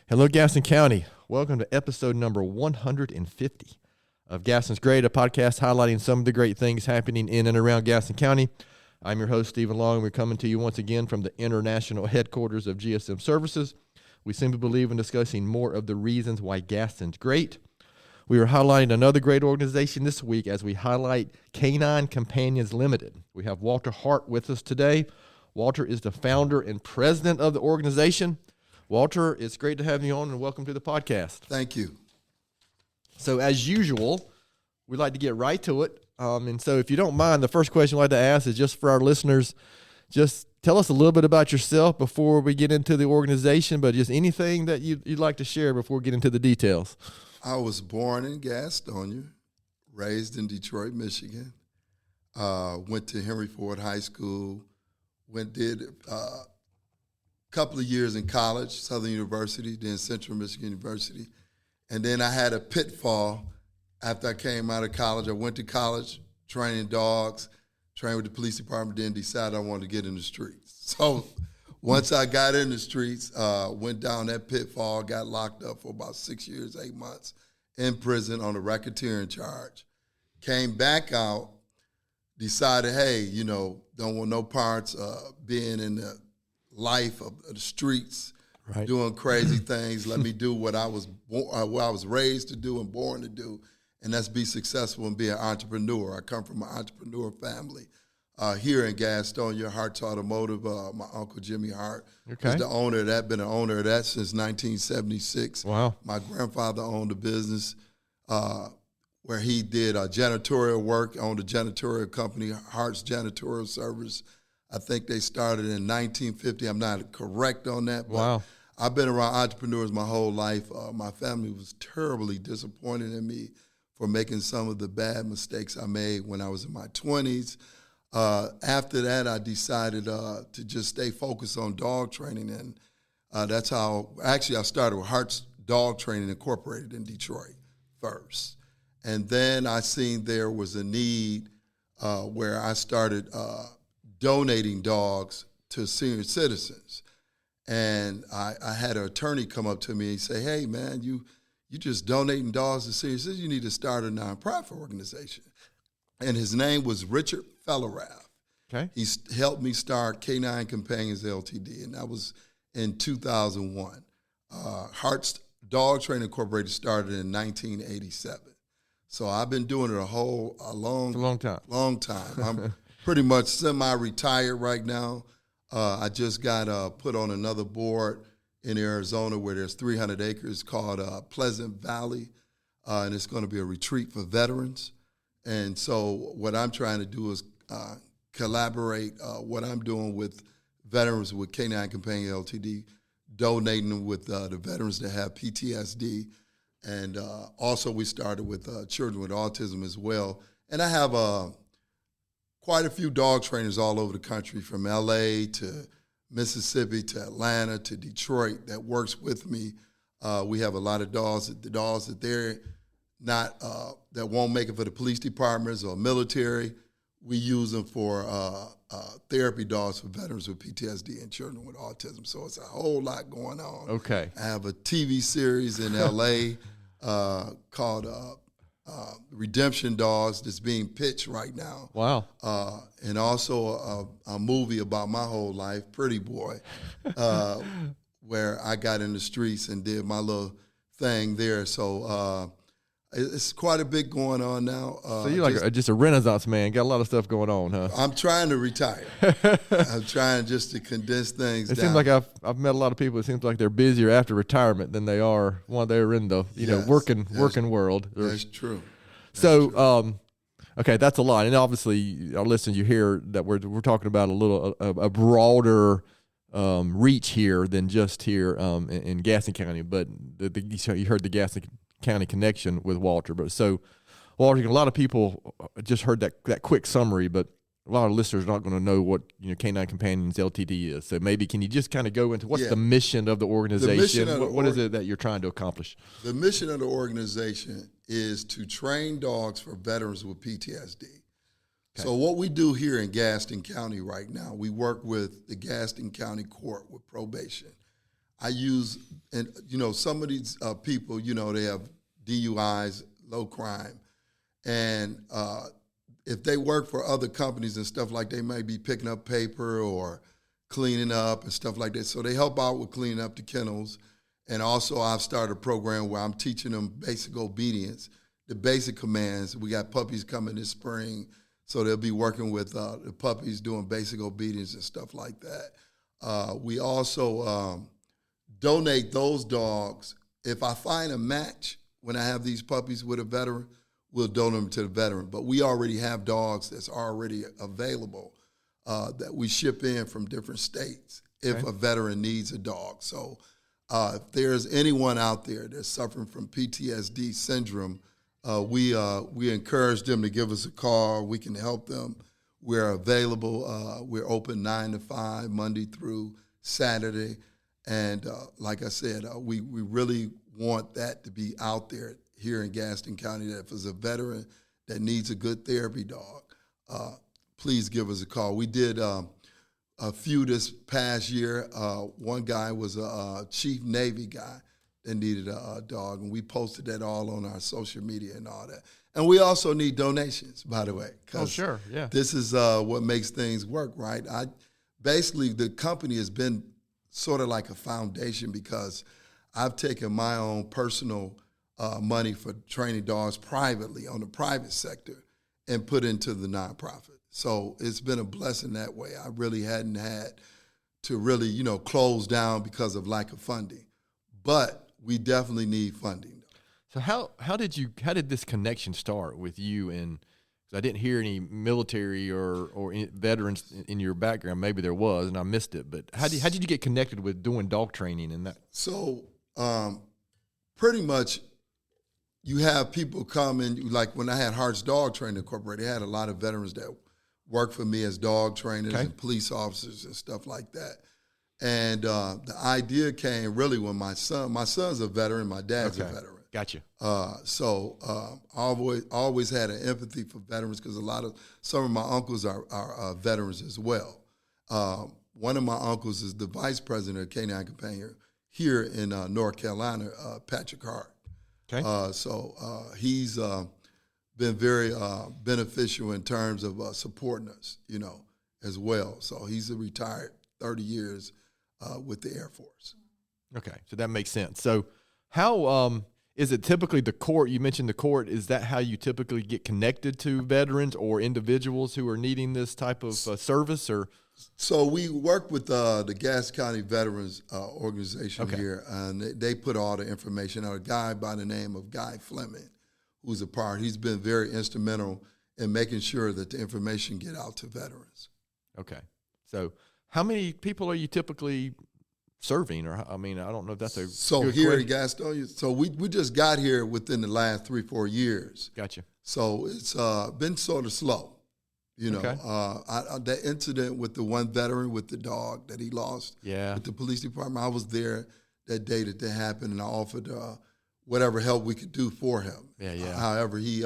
Hello, Gaston County. Welcome to episode number 150 of Gaston's Great, a podcast highlighting some of the great things happening in and around Gaston County. I'm your host, Stephen Long, and we're coming to you once again from the international headquarters of GSM Services. We simply believe in discussing more of the reasons why Gaston's great. We are highlighting another great organization this week as we highlight Canine Companions Ltd. We have Walter Hart with us today. Walter is the founder and president of the organization. Walter, it's great to have you on, and welcome to the podcast. Thank you. So as usual, we'd like to get right to it. And so if you don't mind, the first question I'd like to ask is just for our listeners, just tell us a little bit about yourself before we get into the organization, but just anything that you'd like to share before we get into the details. I was born in Gastonia, raised in Detroit, Michigan, went to Henry Ford High School, did couple of years in college, Southern University, then Central Michigan University. And then I had a pitfall after I came out of college. I went to college training dogs, trained with the police department, then decided I wanted to get in the streets. So once I got in the streets, went down that pitfall, got locked up for about 6 years, 8 months in prison on a racketeering charge. Came back out, decided, hey, don't want no parts being in the life of the streets, right, doing crazy things. Let me do what I was raised to do and born to do, and that's be successful and be an entrepreneur. I come from an entrepreneur family here in Gastonia, Hart's Automotive. My uncle Jimmy Hart is the owner of that, been an owner of that since 1976. Wow. My grandfather owned a business where he did janitorial work, owned a janitorial company, Hart's Janitorial Service. I think they started in 1950. I'm not correct on that, but wow. I've been around entrepreneurs my whole life. My family was terribly disappointed in me for making some of the bad mistakes I made when I was in my 20s. After that, I decided to just stay focused on dog training, and that's how, actually I started with Hart's Dog Training Incorporated in Detroit first. And then I seen there was a need where I started donating dogs to senior citizens. And I had an attorney come up to me and say, hey, man, you just donating dogs to senior citizens, you need to start a nonprofit organization. And his name was Richard Fellerath. Okay. He helped me start Canine Companions Ltd, and that was in 2001. Hart's Dog Training Incorporated started in 1987. So I've been doing it a long time. Long time. I'm pretty much semi-retired right now. I just got put on another board in Arizona where there's 300 acres called Pleasant Valley, and it's going to be a retreat for veterans. And so what I'm trying to do is collaborate what I'm doing with veterans with Canine Companions Ltd, donating them with the veterans that have PTSD. And also we started with children with autism as well. And I have quite a few dog trainers all over the country, from LA to Mississippi to Atlanta to Detroit, that works with me. We have a lot of dogs that they're not, that won't make it for the police departments or military. We use them for therapy dogs for veterans with PTSD and children with autism. So it's a whole lot going on. Okay. I have a TV series in LA called Redemption Dogs that's being pitched right now. Wow. And also a movie about my whole life, Pretty Boy, where I got in the streets and did my little thing there. So it's quite a bit going on now. So you're just a renaissance man. Got a lot of stuff going on, huh? I'm trying to retire. I'm trying just to condense things down. It seems like I've met a lot of people. It seems like they're busier after retirement than they are while they're in the working world. That's true. Okay, that's a lot. And obviously, our listeners, you hear that we're talking about a broader reach here than just here in Gaston County. But you heard the Gaston County connection with Walter. But so, Walter, a lot of people just heard that quick summary, but a lot of listeners are not going to know what Canine Companions Ltd is. So maybe can you just kind of go into what's the mission of the organization? What is it that you're trying to accomplish? The mission of the organization is to train dogs for veterans with PTSD. Okay. So what we do here in Gaston County right now, we work with the Gaston County Court with probation. I use, and some of these people, they have DUIs, low crime, and if they work for other companies and stuff like, they might be picking up paper or cleaning up and stuff like that. So they help out with cleaning up the kennels. And also I've started a program where I'm teaching them basic obedience, the basic commands. We got puppies coming this spring, so they'll be working with the puppies doing basic obedience and stuff like that. We also donate those dogs. If I find a match when I have these puppies with a veteran, we'll donate them to the veteran. But we already have dogs that's already available that we ship in from different states if a veteran needs a dog. So if there's anyone out there that's suffering from PTSD syndrome, we encourage them to give us a call. We can help them. We're available. We're open 9 to 5, Monday through Saturday. And like I said, we really want that to be out there here in Gaston County, that if there's a veteran that needs a good therapy dog, please give us a call. We did a few this past year. One guy was a Chief Navy guy that needed a dog, and we posted that all on our social media and all that. And we also need donations, by the way. Oh, sure, yeah. This is what makes things work, right? Basically, the company has been sort of like a foundation because I've taken my own personal money for training dogs privately on the private sector and put into the nonprofit. So it's been a blessing that way. I really hadn't had to really, close down because of lack of funding. But we definitely need funding. So how did this connection start with you? And I didn't hear any military or veterans in your background. Maybe there was, and I missed it. But how did you get connected with doing dog training and that? So pretty much, you have people come in, like when I had Hart's Dog Training Incorporated, they had a lot of veterans that worked for me as dog trainers and police officers and stuff like that. And the idea came really when my son's a veteran, my dad's a veteran. Gotcha. So I always had an empathy for veterans because some of my uncles are veterans as well. One of my uncles is the vice president of Canine Companions here in North Carolina, Patrick Hart. Okay. So he's been very beneficial in terms of supporting us, as well. So he's a retired 30 years with the Air Force. Okay, so that makes sense. So how is it typically the court? You mentioned the court. Is that how you typically get connected to veterans or individuals who are needing this type of service? Or so we work with the Gaston County Veterans Organization here, and they put all the information out. A guy by the name of Guy Fleming, who's a part. He's been very instrumental in making sure that the information get out to veterans. Okay, so how many people are you typically serving? Or I don't know if that's a good here question. in Gaston. So we just got here within the last 3-4 years. Gotcha. So it's been sort of slow. That incident with the one veteran with the dog that he lost with the police department, I was there that day that happened, and I offered whatever help we could do for him. However, he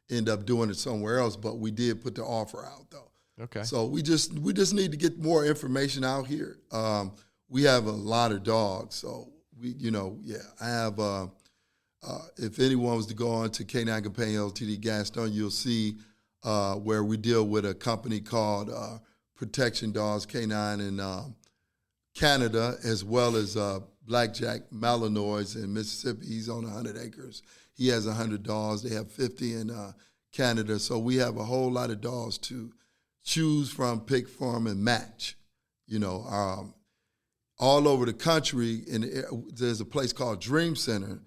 ended up doing it somewhere else, but we did put the offer out, though. Okay. So we just need to get more information out here. We have a lot of dogs, so I have. If anyone was to go on to Canine Companions Ltd. Gaston, you'll see where we deal with a company called Protection Dogs Canine in Canada, as well as Blackjack Malinois in Mississippi. He's on 100 acres. He has 100 dogs. They have 50 in Canada. So we have a whole lot of dogs to choose from, pick from, and match. All over the country, and there's a place called Dream Center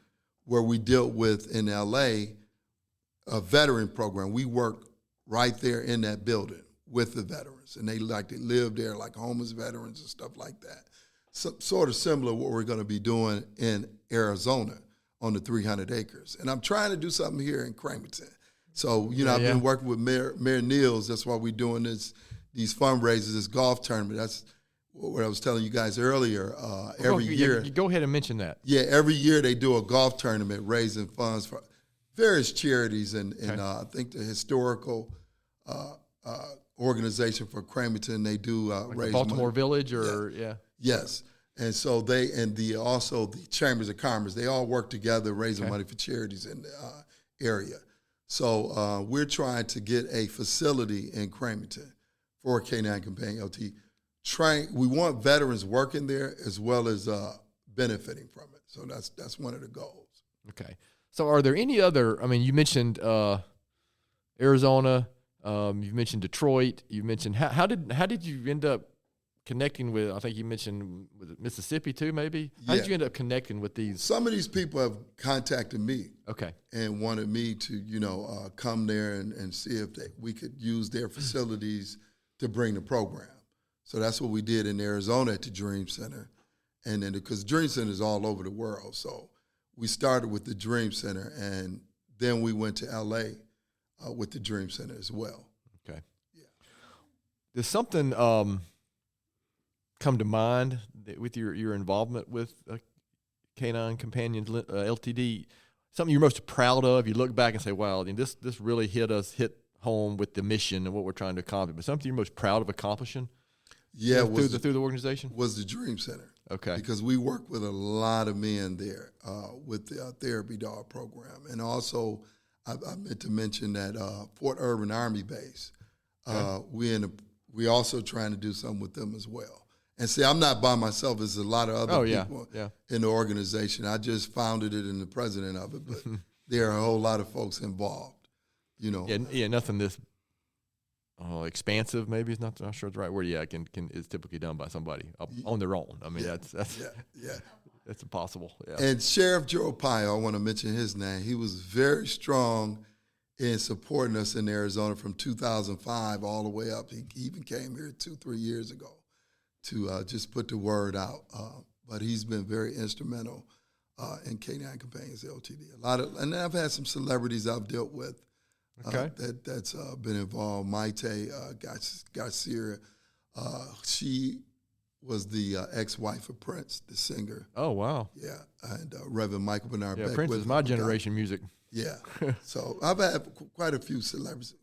where we dealt with in L.A. a veteran program. We work right there in that building with the veterans, and they live there like homeless veterans and stuff like that. So, sort of similar to what we're going to be doing in Arizona on the 300 acres. And I'm trying to do something here in Cramerton. So, I've been working with Mayor Niels. That's why we're doing these fundraisers, this golf tournament. That's what I was telling you guys earlier. Every year. Go ahead and mention that. Yeah, every year they do a golf tournament raising funds for various charities, and I think the historical organization for Cramerton, they do like raise Baltimore money. Village, Yes. And so also the Chambers of Commerce, they all work together raising money for charities in the area. So we're trying to get a facility in Cramerton for Canine Companions Ltd. We want veterans working there as well as benefiting from it. So that's one of the goals. Okay. So are there any other, I mean, you mentioned Arizona, you mentioned Detroit, you mentioned, how did you end up connecting with, I think you mentioned, was it Mississippi too, maybe? How did you end up connecting with these? Some of these people have contacted me. Okay. And wanted me to, come there and see if we could use their facilities to bring the program. So that's what we did in Arizona at the Dream Center. And then, because Dream Center is all over the world, so we started with the Dream Center, and then we went to LA with the Dream Center as well. Okay. Yeah. Does something come to mind with your involvement with Canine Companions Ltd? Something you're most proud of? You look back and say, "Wow, this really hit home with the mission and what we're trying to accomplish." But something you're most proud of accomplishing? Yeah, through the organization was the Dream Center. Okay. Because we work with a lot of men there with the therapy dog program, and also I meant to mention that Fort Irwin Army Base. We also trying to do something with them as well. And see, I'm not by myself. There's a lot of other people in the organization. I just founded it and the president of it, but there are a whole lot of folks involved. Yeah, nothing this expansive. Maybe it's not sure it's the right word. Yeah, is typically done by somebody on their own. I mean, that's that's impossible. Yeah. And Sheriff Joe Pio, I want to mention his name. He was very strong in supporting us in Arizona from 2005 all the way up. He even came here 2-3 years ago to just put the word out. But he's been very instrumental in Canine Companions Ltd. And I've had some celebrities I've dealt with. That's been involved. Maite Garcia, she was the ex-wife of Prince, the singer. Oh, wow. Yeah, and Reverend Michael Bernard Beck. Prince is my generation music. Yeah, so I've had quite a few celebrities.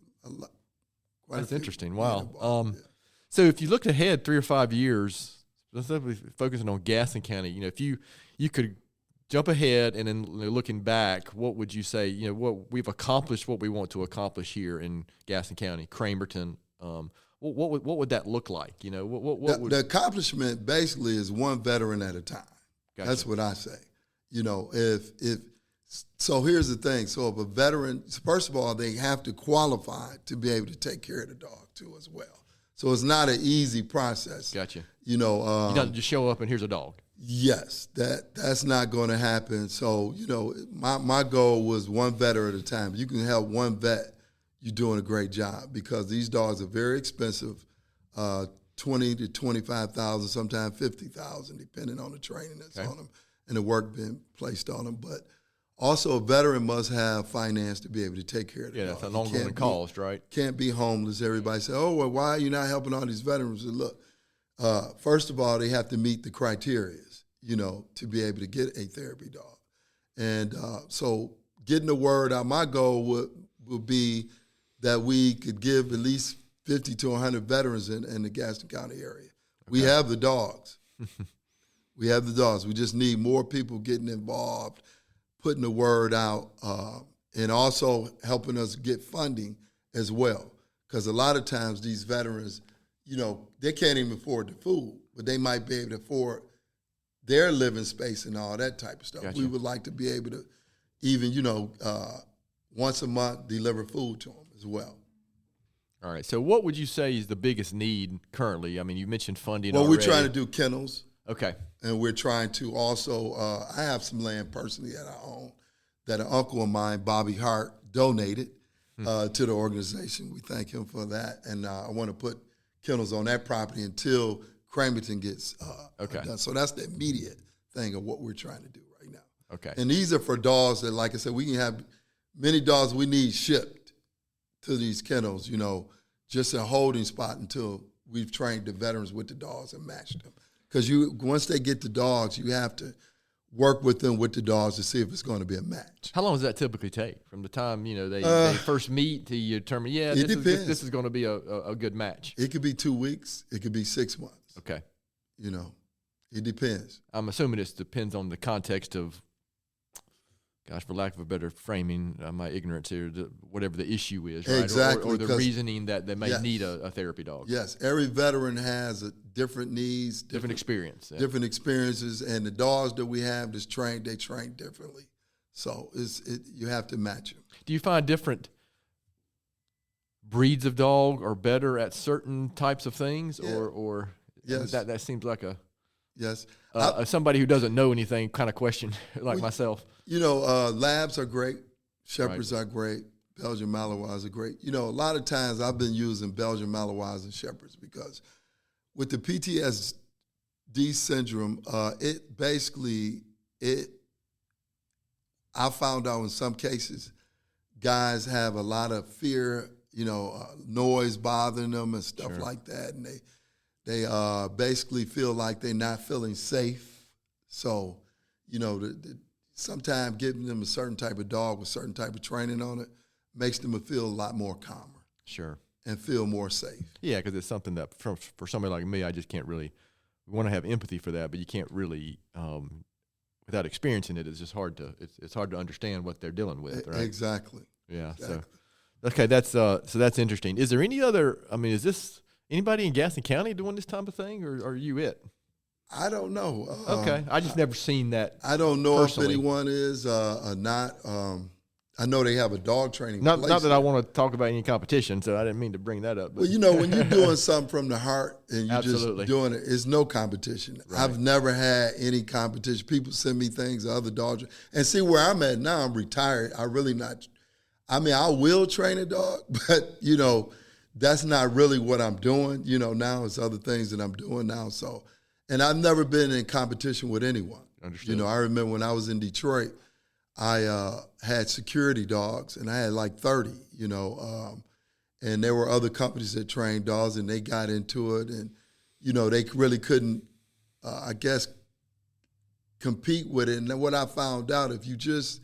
That's interesting. Wow. So if you looked ahead 3 or 5 years, specifically focusing on Gaston County, if you could jump ahead and then looking back, what would you say? What we've accomplished, what we want to accomplish here in Gaston County, Cramerton. What would that look like? The accomplishment basically is one veteran at a time. Gotcha. That's what I say. So here's the thing. So if a veteran, first of all, they have to qualify to be able to take care of the dog too as well. So it's not an easy process. Gotcha. You don't just show up and here's a dog. Yes, that's not going to happen. So, my goal was one vet at a time. You can help one vet, you're doing a great job, because these dogs are very expensive, $20,000 to $25,000, sometimes $50,000, depending on the training that's on them and the work being placed on them. But also, a veteran must have finance to be able to take care of the dog. Yeah, that's an ongoing cost, right? Can't be homeless. Everybody say, "Oh, well, why are you not helping all these veterans?" Look, first of all, they have to meet the criteria, to be able to get a therapy dog. And so getting the word out, my goal would be that we could give at least 50 to 100 veterans in the Gaston County area. Okay. We have the dogs. We have the dogs. We just need more people getting involved, putting the word out, and also helping us get funding as well. Because a lot of times these veterans, they can't even afford the food, but they might be able to afford their living space and all that type of stuff. Gotcha. We would like to be able to even, once a month deliver food to them as well. All right. So what would you say is the biggest need currently? I mean, you mentioned funding already. We're trying to do kennels. Okay. And we're trying to also, I have some land personally that I own that an uncle of mine, Bobby Hart, donated to the organization. We thank him for that. And I want to put kennels on that property until Cramerton gets done. So that's the immediate thing of what we're trying to do right now. Okay. And these are for dogs that, like I said, we can have many dogs we need shipped to these kennels, just a holding spot until we've trained the veterans with the dogs and matched them. Because once they get the dogs, you have to work with them with the dogs to see if it's going to be a match. How long does that typically take from the time they first meet to you determine? Yeah, this is going to be a good match. It could be 2 weeks. It could be 6 months. Okay. It depends. I'm assuming it depends on the context of, gosh, for lack of a better framing, my ignorance here, whatever the issue is, right? Exactly. Or the reasoning that they may need a therapy dog. Yes, every veteran has different needs, different experience, different experiences, and the dogs that we have that's trained, they train differently. So you have to match them. Do you find different breeds of dog are better at certain types of things, or yes, that seems like a yes somebody who doesn't know anything kind of question like myself. Labs are great, Shepherds are great, Belgian Malinois are great. A lot of times I've been using Belgian Malinois and Shepherds because with the PTSD syndrome, I found out in some cases guys have a lot of fear, noise bothering them and stuff like that, and they basically feel like they're not feeling safe. So, sometimes giving them a certain type of dog with certain type of training on it makes them feel a lot more calmer. Sure. And feel more safe. Yeah, because it's something that for somebody like me, I just can't really want to have empathy for that, but you can't really without experiencing it. It's just hard to understand what they're dealing with. Right? Exactly. Yeah. Exactly. So okay, that's interesting. Is there any other? I mean, is this anybody in Gaston County doing this type of thing, or are you it? I don't know. Okay, I just never seen that. I don't know personally. if anyone is or not. I know they have a dog training. Not that I want to talk about any competition, so I didn't mean to bring that up. But. Well, when you're doing something from the heart and you're Absolutely. just doing it, it's no competition. Right. I've never had any competition. People send me things, other dogs. And see where I'm at now, I'm retired. I really not. I mean, I will train a dog, but, that's not really what I'm doing. Now it's other things that I'm doing now. So, and I've never been in competition with anyone. Understood. I remember when I was in Detroit, I had security dogs, and I had like 30, and there were other companies that trained dogs, and they got into it, and, they really couldn't, I guess, compete with it. And then what I found out, if you just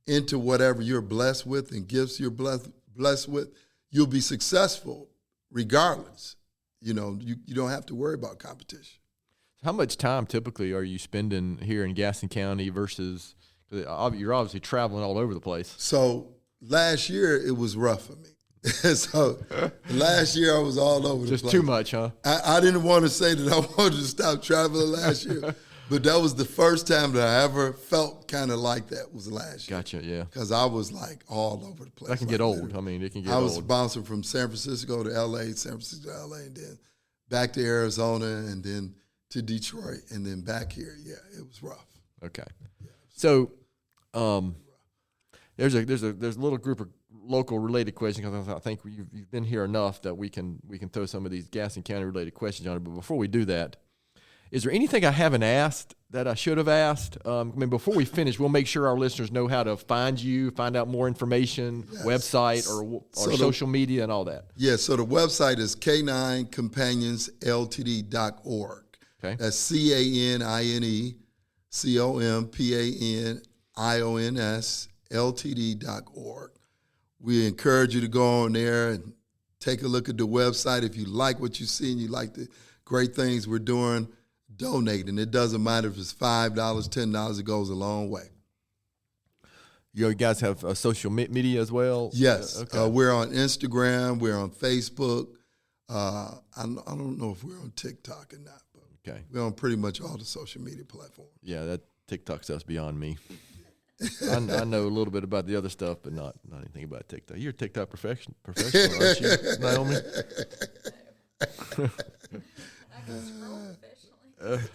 into whatever you're blessed with and gifts you're blessed with, you'll be successful regardless. You don't have to worry about competition. How much time typically are you spending here in Gaston County versus – you're obviously traveling all over the place. So last year it was rough for me. So last year I was all over the place. Just too much, huh? I didn't want to say that I wanted to stop traveling last year, but that was the first time that I ever felt kind of like that was last year. Gotcha, yeah. Because I was like all over the place. That can get old. I mean, it can get old. I was bouncing from San Francisco to L.A., San Francisco to L.A., and then back to Arizona, and then to Detroit, and then back here. Yeah, it was rough. Okay. So there's a little group of local related questions, because I think you've been here enough that we can throw some of these Gaston County related questions on it. But before we do that, is there anything I haven't asked that I should have asked? Before we finish, we'll make sure our listeners know how to find you, find out more information, website or social media and all that. Yeah, so the website is CanineCompanionsLtd.org. Okay. That's CanineCompanionsLtd.org. We encourage you to go on there and take a look at the website. If you like what you see and you like the great things we're doing, donate. And it doesn't matter if it's $5, $10, it goes a long way. You guys have social media as well? Yes. Okay. We're on Instagram. We're on Facebook. I don't know if we're on TikTok or not, but we're on pretty much all the social media platforms. Yeah, that TikTok stuff's beyond me. I know a little bit about the other stuff, but not anything about TikTok. You're a TikTok professional, aren't you, Naomi? I can scroll professionally.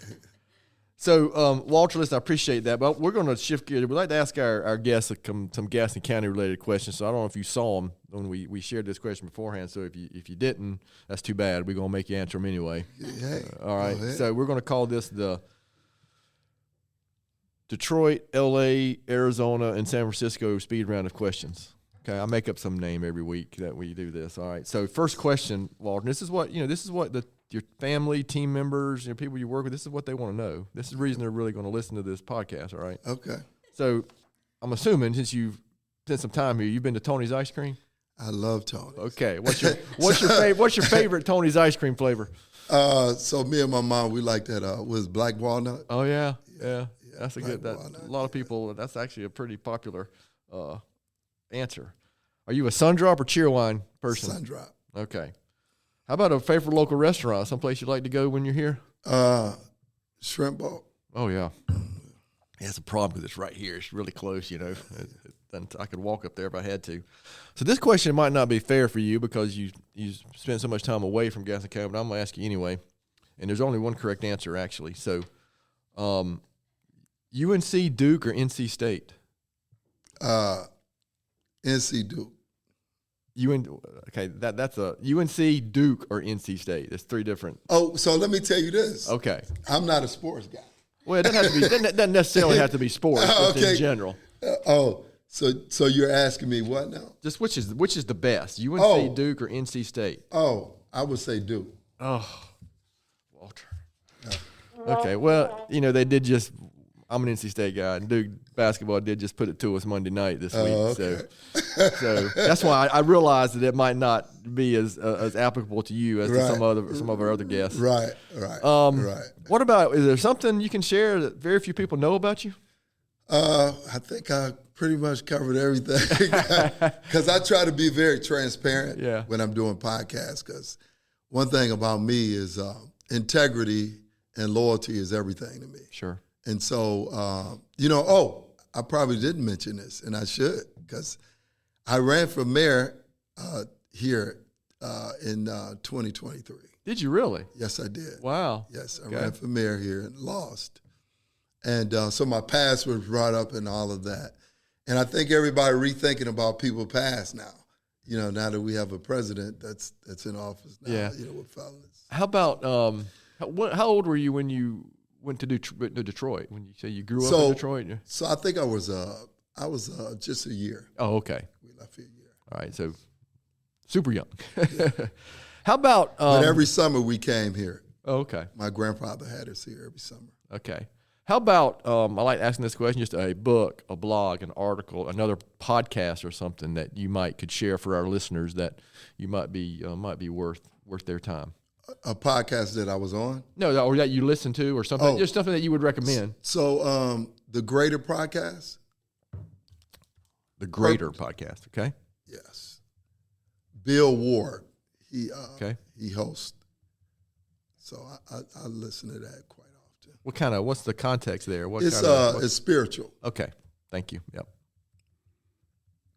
So, Walter, listen, I appreciate that, but we're going to shift gears. We'd like to ask our guests some Gaston County-related questions. So I don't know if you saw them when we shared this question beforehand. So if you didn't, that's too bad. We're going to make you answer them anyway. Hey, all right. So we're going to call this the Detroit, L.A., Arizona, and San Francisco speed round of questions. Okay, I make up some name every week that we do this. All right. So first question, Walter. This is what your family, team members, people you work with. This is what they want to know. This is the reason they're really going to listen to this podcast. All right. Okay. So I'm assuming since you've spent some time here, you've been to Tony's Ice Cream. I love Tony's. Okay. What's your favorite Tony's ice cream flavor? So me and my mom, we like that. Was black walnut? Oh yeah. That's a good. walnut, A lot of people. That's actually a pretty popular answer. Are you a sun drop or cheerwine person? Sun drop. Okay. How about a favorite local restaurant? Someplace you like to go when you're here? Shrimp bowl. Oh yeah. Yeah, it's a problem because it's right here. It's really close, you know. I could walk up there if I had to. So this question might not be fair for you because you spend so much time away from Gaston County, but I'm going to ask you anyway. And there's only one correct answer, actually. So UNC, Duke, or NC State? NC Duke. Okay, that's a UNC, Duke, or NC State. There's three different. Oh, so let me tell you this. Okay. I'm not a sports guy. Well, it doesn't necessarily have to be sports, just in general. So you're asking me what now? Just which is the best, UNC, Duke, or NC State? Oh, I would say Duke. Oh, Walter. Okay, well, they did just. I'm an NC State guy, and Duke basketball did just put it to us Monday night this week. Okay. So that's why I realized that it might not be as applicable to you as to some of our other guests. Right. What about? Is there something you can share that very few people know about you? I think I pretty much covered everything because I try to be very transparent when I'm doing podcasts. Because one thing about me is integrity and loyalty is everything to me. Sure. And so, I probably didn't mention this, and I should, because I ran for mayor here in 2023. Did you really? Yes, I did. Wow. Yes, I ran for mayor here and lost. And so my past was brought up and all of that. And I think everybody rethinking about people's past now, now that we have a president that's in office now, with felons. How about, how old were you when you went to Detroit? When you say you grew up in Detroit? So I think I was just a year. Oh, okay. We left here a year. All right, so super young. How about? But every summer we came here. Oh, okay. My grandfather had us here every summer. Okay. How about? I like asking this question. Just a book, a blog, an article, another podcast, or something that you could share for our listeners that you might be worth their time. A podcast that I was on? No, or that you listen to, or something. Just something that you would recommend. So, the Greater podcast. The Greater podcast. Okay. Yes. Bill Ward. He hosts. So I listen to that quite often. What's the context there? It's spiritual. Okay. Thank you. Yep.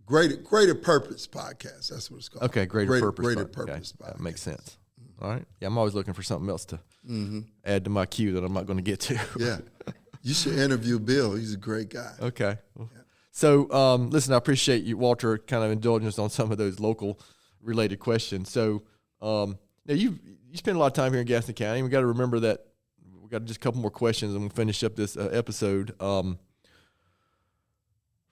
Greater Purpose podcast. That's what it's called. Okay. Greater Purpose. Greater Purpose podcast. That makes sense. All right. Yeah, I'm always looking for something else to add to my queue that I'm not going to get to. Yeah. You should interview Bill. He's a great guy. Okay. Yeah. So, listen, I appreciate you, Walter, kind of indulging us on some of those local related questions. So, now you spend a lot of time here in Gaston County. We got to remember that we got just a couple more questions and we'll finish up this episode.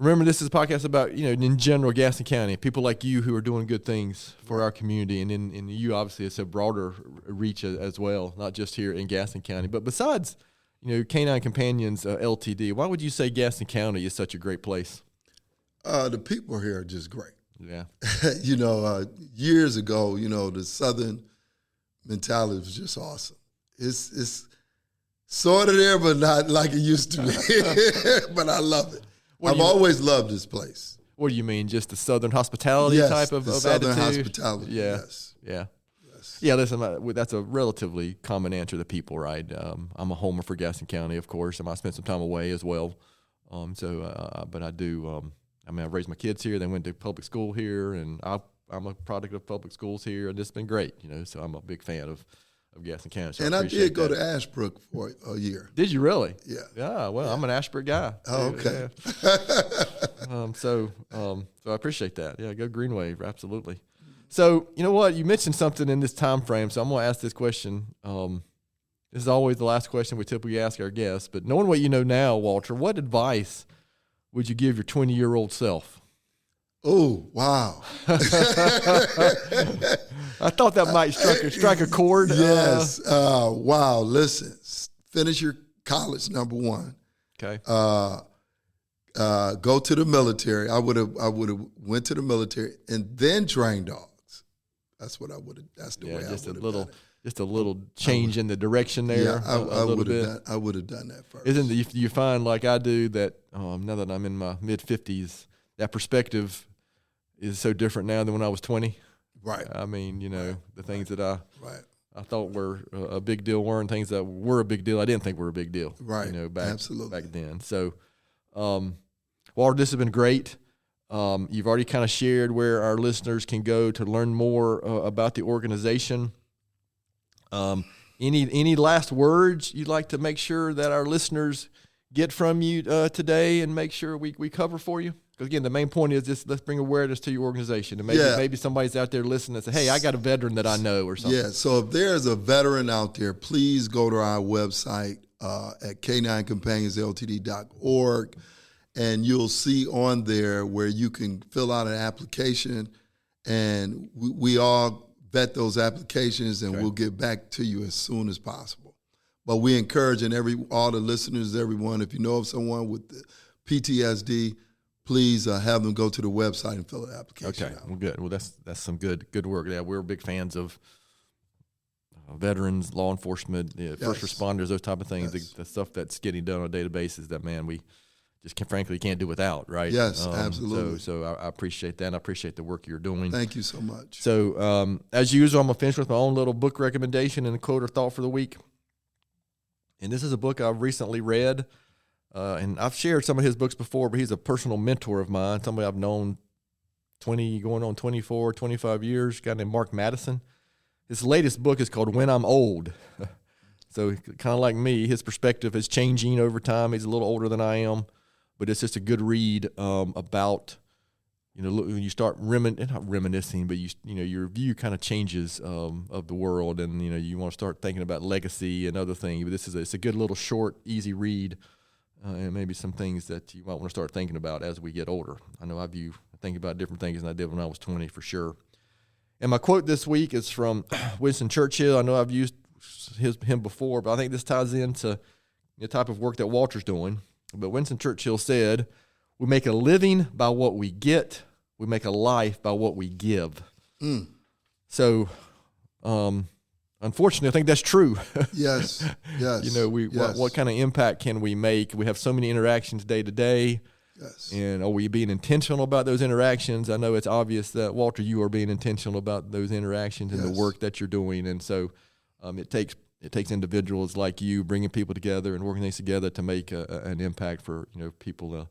Remember, this is a podcast about, in general, Gaston County, people like you who are doing good things for our community. And in you, obviously, it's a broader reach as well, not just here in Gaston County. But besides, Canine Companions Ltd, why would you say Gaston County is such a great place? The people here are just great. Yeah. Years ago, the Southern mentality was just awesome. It's sort of there, but not like it used to be. But I love it. I've always loved this place. What do you mean? Just the Southern hospitality type of Southern attitude? Hospitality, yeah. yes. Yeah. Yeah, listen, that's a relatively common answer to people, right? I'm a homer for Gaston County, of course. I spent some time away as well. But I do, I've raised my kids here. They went to public school here, and I'm a product of public schools here, and it's been great, so I'm a big fan of Gaston County. So and I did go to Ashbrook for a year. Did you really? Yeah. Yeah, well, I'm an Ashbrook guy. Oh, okay. Yeah. So I appreciate that. Yeah, go Green Wave, absolutely. So, you know what? You mentioned something in this time frame, so I'm going to ask this question. This is always the last question we typically ask our guests, but knowing what you know now, Walter, what advice would you give your 20-year-old self? Oh, wow. I thought that might strike a chord. Yes. Wow. Listen, finish your college, number one. Okay. Go to the military. I would have went to the military and then trained dogs. That's what I would have. That's the way I would have done it. just a little change in the direction there. Yeah, a little bit. I would have done that first. Isn't it, you find like I do that now that I'm in my mid-50s, that perspective is so different now than when I was 20. Right. I mean, the things that I thought were a big deal weren't things that were a big deal. I didn't think were a big deal. Right. Back then. So, Walter, this has been great. You've already kind of shared where our listeners can go to learn more about the organization. Any last words you'd like to make sure that our listeners get from you today and make sure we cover for you? Because, again, the main point is just let's bring awareness to your organization. And maybe somebody's out there listening and say, hey, I got a veteran that I know or something. Yeah, so if there's a veteran out there, please go to our website at caninecompanions.ltd.org, and you'll see on there where you can fill out an application, and we all vet those applications, and we'll get back to you as soon as possible. But we encourage all the listeners, everyone, if you know of someone with the PTSD, please have them go to the website and fill the application out. Well, good. Well, that's some good work. Yeah, we're big fans of veterans, law enforcement, first responders, those type of things. Yes. The stuff that's getting done on a daily basis that, man, we just frankly can't do without, right? Yes, absolutely. So I appreciate that. And I appreciate the work you're doing. Thank you so much. So as usual, I'm going to finish with my own little book recommendation and a quote or thought for the week. And this is a book I've recently read. And I've shared some of his books before, but he's a personal mentor of mine, somebody I've known 25 years, a guy named Mark Madison. His latest book is called When I'm Old. So kind of like me, his perspective is changing over time. He's a little older than I am, but it's just a good read about, when you start not reminiscing, but your view kind of changes of the world, and you want to start thinking about legacy and other things. But it's a good little short, easy read. And maybe some things that you might want to start thinking about as we get older. I know I think about different things than I did when I was 20 for sure. And my quote this week is from Winston Churchill. I know I've used him before, but I think this ties into the type of work that Walter's doing. But Winston Churchill said, "We make a living by what we get. We make a life by what we give." So, unfortunately, I think that's true. Yes. What kind of impact can we make? We have so many interactions day to day. Yes. And are we being intentional about those interactions? I know it's obvious that, Walter, you are being intentional about those interactions and the work that you're doing. And so it takes individuals like you bringing people together and working things together to make an impact for people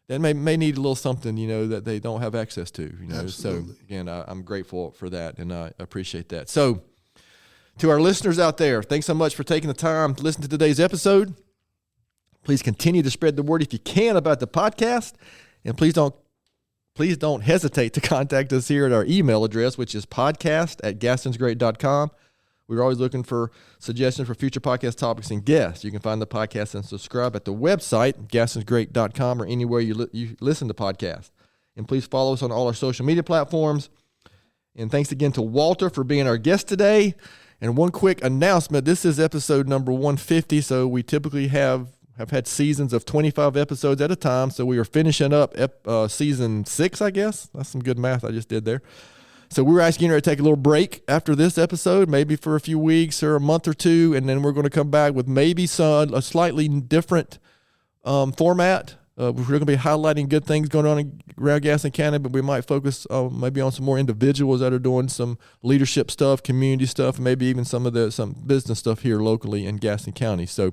that may need a little something that they don't have access to. Absolutely. So again, I'm grateful for that, and I appreciate that. So, to our listeners out there, thanks so much for taking the time to listen to today's episode. Please continue to spread the word if you can about the podcast, and please don't hesitate to contact us here at our email address, which is podcast@gastonsgreat.com. We're always looking for suggestions for future podcast topics and guests. You can find the podcast and subscribe at the website, gastonsgreat.com, or anywhere you listen to podcasts. And please follow us on all our social media platforms. And thanks again to Walter for being our guest today. And one quick announcement, this is episode number 150, so we typically have had seasons of 25 episodes at a time, so we are finishing up season 6, I guess. That's some good math I just did there. So we're asking her to take a little break after this episode, maybe for a few weeks or a month or two, and then we're going to come back with maybe a slightly different format. We're going to be highlighting good things going on around Gaston County, but we might focus maybe on some more individuals that are doing some leadership stuff, community stuff, and maybe even some business stuff here locally in Gaston County. So,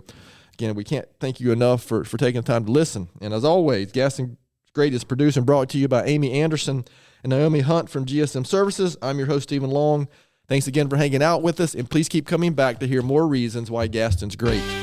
again, we can't thank you enough for taking the time to listen. And as always, Gaston Great is produced and brought to you by Amy Anderson and Naomi Hunt from GSM Services. I'm your host, Stephen Long. Thanks again for hanging out with us, and please keep coming back to hear more reasons why Gaston's great.